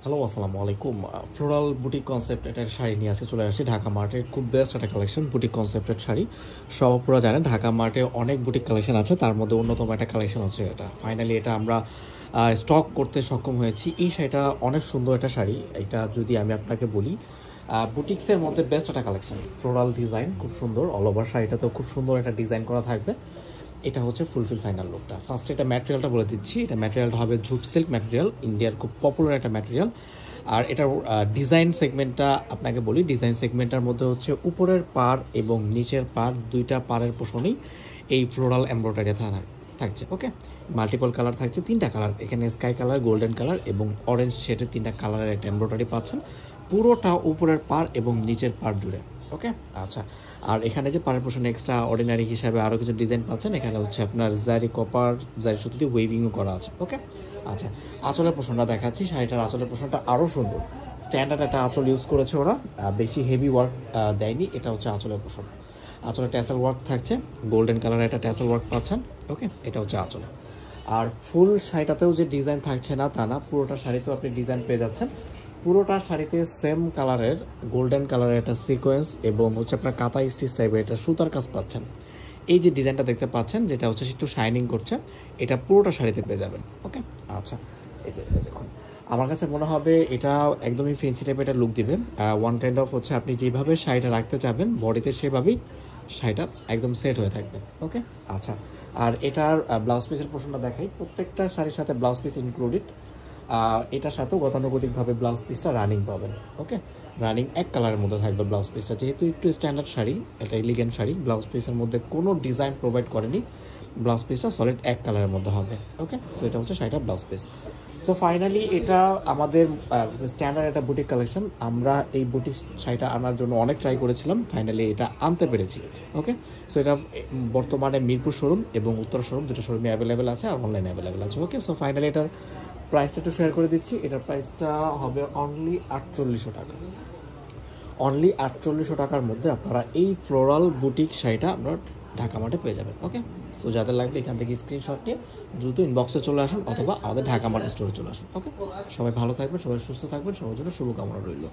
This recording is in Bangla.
হ্যালো, আসসালামু আলাইকুম। ফ্লোরাল বুটিক কনসেপ্ট একটা শাড়ি নিয়ে আসে চলে আসি ঢাকা মার্টের খুব বেস্ট একটা কালেকশন বুটিক কনসেপ্টের শাড়ি। সব আপনারা জানেন ঢাকা মার্টে অনেক বুটিক কালেকশন আছে, তার মধ্যে অন্যতম একটা কালেকশন হচ্ছে এটা। ফাইনালি এটা আমরা স্টক করতে সক্ষম হয়েছি। এই শাড়িটা অনেক সুন্দর একটা শাড়ি। এটা যদি আমি আপনাকে বলি বুটিক্সের মধ্যে বেস্ট একটা কালেকশন। ফ্লোরাল ডিজাইন খুব সুন্দর, অল ওভার শাড়িটাতেও খুব সুন্দর একটা ডিজাইন করা থাকবে। এটা হচ্ছে ফুলফিল ফাইনাল লুকটা। ফার্স্টে এটা ম্যাটেরিয়ালটা বলে দিচ্ছি। এটা ম্যাটেরিয়ালটা হবে ঝুট সিল্ক ম্যাটেরিয়াল, ইন্ডিয়ার খুব পপুলার একটা ম্যাটেরিয়াল। আর এটার ডিজাইন সেগমেন্টটা আপনাকে বলি। ডিজাইন সেগমেন্টটার মধ্যে হচ্ছে উপরের পাড় এবং নিচের পাড়, দুইটা পাড়ের পোষণেই এই ফ্লোরাল এমব্রয়ডারি থাকছে। ওকে, মাল্টিপল কালার থাকছে, তিনটা কালার এখানে, স্কাই কালার, গোল্ডেন কালার এবং অরেঞ্জ শেডের তিনটা কালারের একটা এমব্রয়ডারি পাচ্ছেন পুরোটা উপরের পাড় এবং নিচের পাড় জুড়ে। ওকে, আচ্ছা। আর এখানে যে পাড়ের পোষণে এক্সট্রা অর্ডিনারি হিসাবে আরও কিছু ডিজাইন পাচ্ছেন। এখানে হচ্ছে আপনার জারি কপার, জারি সুতো দিয়ে ওয়েভিংও করা আছে। ওকে, আচ্ছা। আঁচলের পোষণটা দেখাচ্ছি। শাড়িটার আঁচলের পোষণটা আরও সুন্দর, স্ট্যান্ডার্ড একটা আঁচল ইউজ করেছে ওরা, বেশি হেভি ওয়ার্ক দেয়নি। এটা হচ্ছে আঁচলের পোষণ। আঁচলে ট্যাসেল ওয়ার্ক থাকছে, গোল্ডেন কালারের একটা ট্যাসেল ওয়ার্ক পাচ্ছেন। ওকে, এটা হচ্ছে আঁচলে। আর ফুল শাড়িটাতেও যে ডিজাইন থাকছে না তা না, পুরোটা শাড়িতেও আপনি ডিজাইন পেয়ে যাচ্ছেন। পুরোটা শাড়িতে সেম কালারের গোল্ডেন কালারের একটা সিকোয়েন্স এবং হচ্ছে আপনার কাঁথা স্টিচ টাইপের এটা সুতার কাজ পাচ্ছেন। এই যে ডিজাইনটা দেখতে পাচ্ছেন যেটা হচ্ছে একটু শাইনিং করছে, এটা পুরোটা শাড়িতে পেয়ে যাবেন। ওকে, আচ্ছা। এই যে এটা দেখুন, আমার কাছে মনে হবে এটা একদমই ফেন্সি টাইপের একটা লুক দিবে। ওয়ান কাইন্ড অফ হচ্ছে আপনি যেভাবে শাড়িটা রাখতে চাবেন বডিতে সেভাবেই শাড়িটা একদম সেট হয়ে থাকবে। ওকে, আচ্ছা। আর এটার ব্লাউজ পিসের পোর্শনটা দেখাই। প্রত্যেকটা শাড়ির সাথে ব্লাউজ পিস ইনক্লুডেড। এটার সাথেও গতানুগতিকভাবে ব্লাউজ পিসটা রানিং পাবেন। ওকে, রানিং এক কালারের মধ্যে থাকবে ব্লাউজ পিসটা। যেহেতু একটু স্ট্যান্ডার্ড শাড়ি, এটা এলিগেন্ট শাড়ি, ব্লাউজ পিসের মধ্যে কোনো ডিজাইন প্রোভাইড করেনি। ব্লাউজ পিসটা সলিড এক কালারের মধ্যে হবে। ওকে, সো এটা হচ্ছে শাড়িটার ব্লাউজ পিস। সো ফাইনালি এটা আমাদের স্ট্যান্ডার্ড একটা বুটিক কালেকশন। আমরা এই বুটিক শাড়িটা আনার জন্য অনেক ট্রাই করেছিলাম, ফাইনালি এটা আনতে পেরেছি। ওকে, সো এটা বর্তমানে মিরপুর শোরুম এবং উত্তর শোরুম, দুটো শোরুমে অ্যাভেলেবেল আছে আর অনলাইনে অ্যাভেলেবেল আছে। ওকে, সো ফাইনালি এটার প্রাইসটা একটু শেয়ার করে দিচ্ছি। এটার প্রাইসটা হবে অনলি 4800 টাকা। অনলি 4800 টাকার মধ্যে আপনারা এই ফ্লোরাল বুটিক শাড়িটা আপনারা ঢাকা মার্টে পেয়ে যাবেন। ওকে, সো যাদের লাগবে এখান থেকে স্ক্রিনশট নিয়ে দ্রুত ইনবক্সে চলে আসুন অথবা আমাদের ঢাকা মার্ট স্টোরে চলে আসুন। ওকে, সবাই ভালো থাকবেন, সবাই সুস্থ থাকবেন, সবার জন্য শুভকামনা রইল।